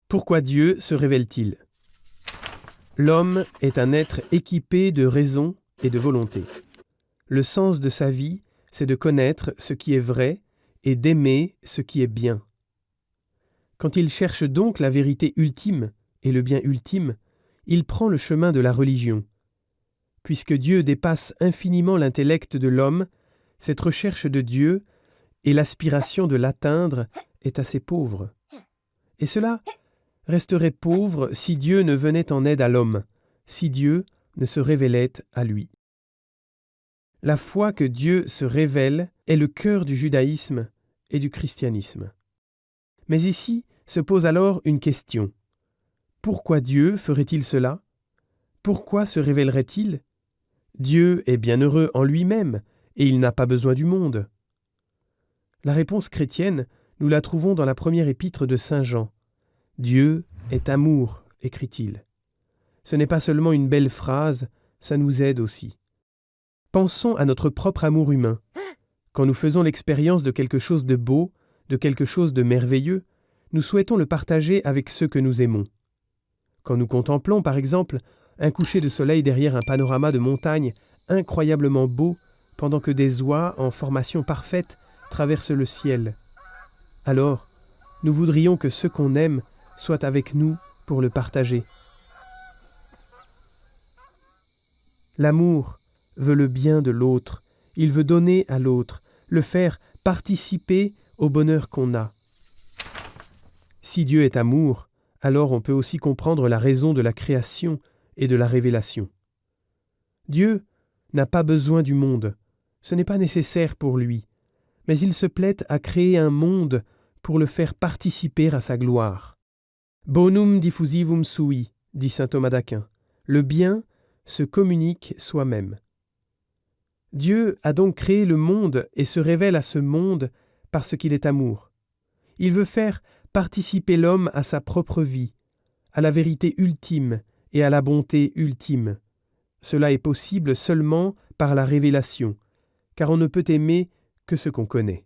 Pourquoi Dieu se révèle-t-il? L'homme est un être équipé de raison et de volonté. Le sens de sa vie, c'est de connaître ce qui est vrai et d'aimer ce qui est bien. Quand il cherche donc la vérité ultime et le bien ultime, il prend le chemin de la religion. Puisque Dieu dépasse infiniment l'intellect de l'homme, cette recherche de Dieu et l'aspiration de l'atteindre est assez pauvre. Et cela resterait pauvre si Dieu ne venait en aide à l'homme, si Dieu ne se révélait à lui. La foi que Dieu se révèle est le cœur du judaïsme et du christianisme. Mais ici se pose alors une question. Pourquoi Dieu ferait-il cela? Pourquoi se révélerait-il? Dieu est bienheureux en lui-même et il n'a pas besoin du monde. La réponse chrétienne, nous la trouvons dans la première épître de Saint Jean. Dieu est amour, écrit-il. Ce n'est pas seulement une belle phrase, ça nous aide aussi. Pensons à notre propre amour humain. Quand nous faisons l'expérience de quelque chose de beau, de quelque chose de merveilleux, nous souhaitons le partager avec ceux que nous aimons. Quand nous contemplons, par exemple, un coucher de soleil derrière un panorama de montagne incroyablement beau, pendant que des oies en formation parfaite traversent le ciel, alors nous voudrions que ceux qu'on aime soient avec nous pour le partager. L'amour veut le bien de l'autre, il veut donner à l'autre, le faire participer au bonheur qu'on a. Si Dieu est amour, alors on peut aussi comprendre la raison de la création et de la révélation. Dieu n'a pas besoin du monde, ce n'est pas nécessaire pour lui, mais il se plaît à créer un monde pour le faire participer à sa gloire. Bonum diffusivum sui, dit saint Thomas d'Aquin. Le bien se communique soi-même. Dieu a donc créé le monde et se révèle à ce monde parce qu'il est amour. Il veut faire participer l'homme à sa propre vie, à la vérité ultime et à la bonté ultime. Cela est possible seulement par la révélation, car on ne peut aimer que ce qu'on connaît.